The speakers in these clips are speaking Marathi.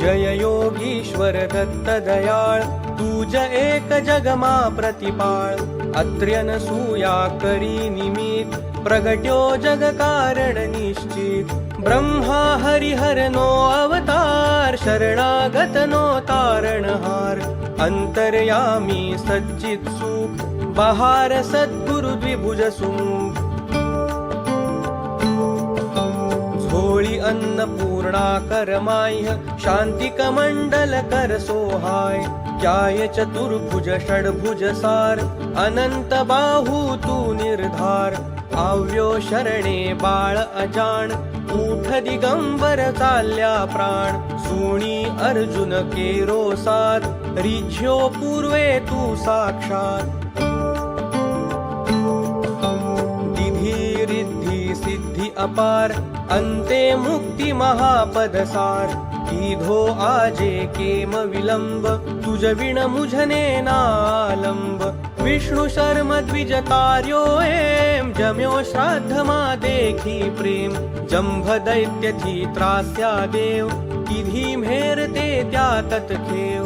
जय योगीश्वर दत्त दयाळ, तुझ एक जगमा प्रतिपाळ. अत्र्यन सूया करी निमित, प्रगट्यो जग कारण निश्चित. ब्रह्मा हरिहर नो अवतार, शरणागत नो तारणहार. अंतर्यामी सच्चित सुख, बहार सद्गुरु द्विभुज सुमुख. झोळी अन्नपूर्णा करमाह्य, शांतिक मंडल कर सोहाय. ज्याय चतुर्भुज षड्भुज सार, अनंत बाहू तू निर्धार. आव्यो शरणे बाळ अजाण, उठ दिगंबर चालल्या प्राण. सुणी अर्जुन केरो साथ, रिझ्यो पूर्वे तू साक्षात. दिधी रिद्धी सिद्धी अपार, अंते मुक्ती महापद सार. कीधो आजे केम विलंब, तुझ विण मुझने नालंब. विष्णु शर्म द्विज कार्यो एम, जम्यो श्राद्ध मा देखी प्रेम. जंभ दैत्य थी त्रास्या देव, किधी मेरते त्या तत्खेव.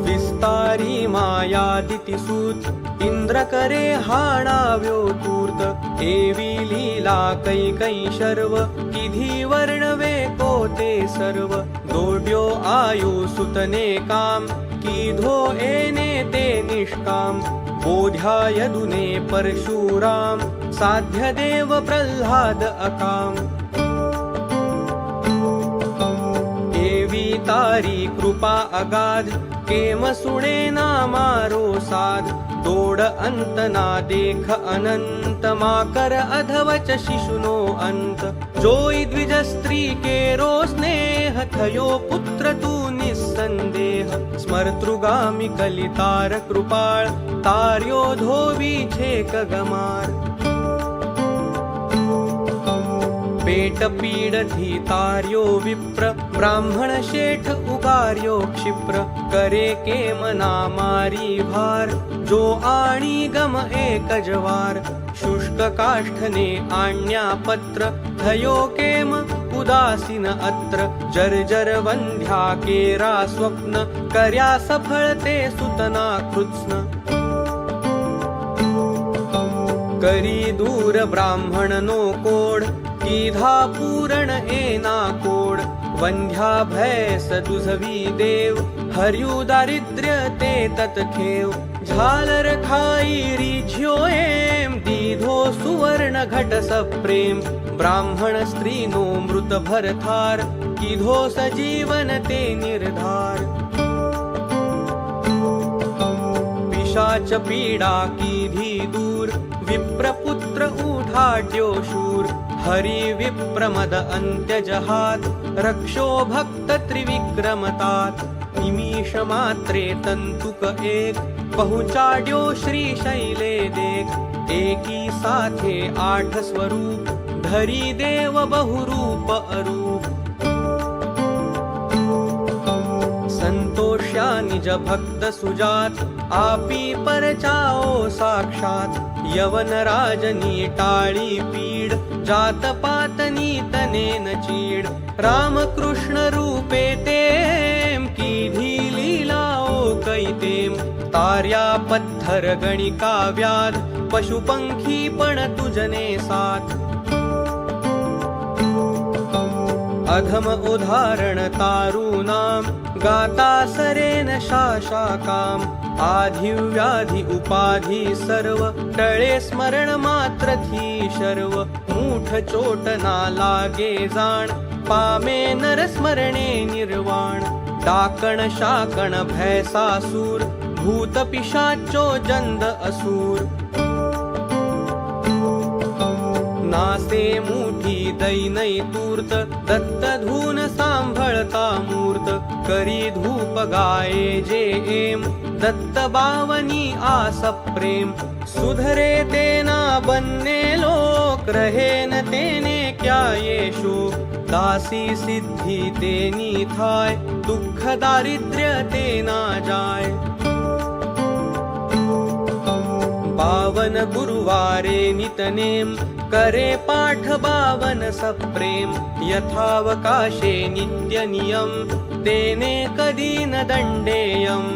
विस्तारी माया दितिसूत, इंद्र करे हाणाव्यो तूर्त. एवी लीला कैकै शर्व, किधी वर्णवे कोते सर्व. दोड्यो आयु सुतने काम, कीधो एने ते निष्काम. बोध्या यदुने परशुराम, साध्य देव प्रल्हाद अकाम. एवी तारी कृपा अगाध, केम सुणे ना मारो साध. दोड अंत ना देख अनंत, मा कर अधवच शिशुनो अंत. जोई द्विज स्त्री केरो स्नेह, थयो पुत्र तू निस्संदेह. स्मर्तृगामी कलितार कृपाळ, तार्यो धोवी छेक गमार. पेट पीड धीतार्यो विप्र, ब्राह्मण शेठ उगार्यो क्षिप्र. करे केम ना मारी भार, जो आणी गम एक जवार. शुष्क काष्ठने आण्या पत्र, थयो केम उदासीन अत्र. जर्जर वंध्या केरा स्वप्न, कर्या सफळते सुतना कृत्स्न. करी दूर ब्राह्मण नो कोड, कीधा पूरण एना कोड. वंध्या भैस दुझवी देव, हर्यु दारिद्र्य ते तत्खेव. झालर खाई रिझ्यो एम, दीधो सुवर्ण घट सप्रेम. ब्राह्मण स्त्री नो मृत भरथार, कीधो सजीवन ते निर्धार. पिशाच पीडा कीधी दूर, विप्रपुत्र उठाड्यो शूर. हरि विप्रमद अंत्य जहात, रक्षो भक्त त्रिविक्रमतात. निमिष मात्रे तंतुक एक, पहुँचाड्यो श्री शैले देख. एकी साथे आठ स्वरूप, धरी देव बहुरूप अरूप. संतोष्या निज भक्त सुजात, आपी परचाओ साक्षात. यवन राजनी टाळी पीड, जात पातनी तनेन चीड. रामकृष्ण रूपे तेम, कीधी लीलाओ कैतेम. तार्या पत्थर गणिका व्याध, पशुपंखी पण तुझने साथ. अधम उदाहरण तारू नाम, गाता सरेन शाशाकाम. आधी व्याधी उपाधी सर्व, टळे स्मरण मात्र थी शर्व. मूठ चोट ना लागे जाण, पामे नर स्मरणे निर्वाण. डाकण शाकण भैसासूर, भूत पिशाचो जंद असुर. नासे मुठी दैनै तूर्त, दत्त धून सांभळता मूर्त. करी धूप गाये जे एम, दत्त बावनी आस प्रेम. सुधरे तेना बन्ने लोक, रहे न तेने क्या ये शोक. दासी सिद्धी तेनी थाय, दुःख दारिद्र्य तेना जाय. पावन गुरुवारे नितनेम करे पाठ 52 सप्रेम यथावकाशे नित्य नियम तेने कधी न दंडेयम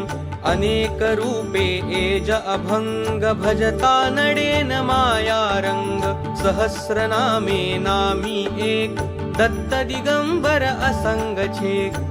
अनेक रूपे एज अभंग भजता नडेन मायारंग सहस्रनामे नामी एक दत्त दिगंबर असंग छेक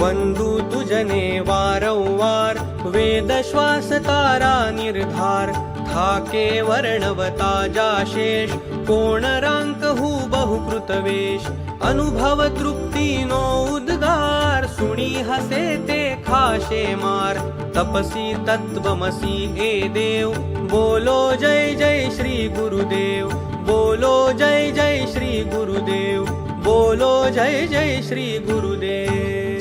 वंदू तुजने वारंवार वेद श्वास तारा निर्धार थाके वर्णवता जाशेष कोण रांक हु बहुकृतवेश अनुभव तृप्ती नो उद्गार सुणी हसे ते खाशे मार तपसी तत्वमसी ए देव बोलो जय जय श्री गुरुदेव बोलो जय जय श्री गुरुदेव बोलो जय जय श्री गुरुदेव।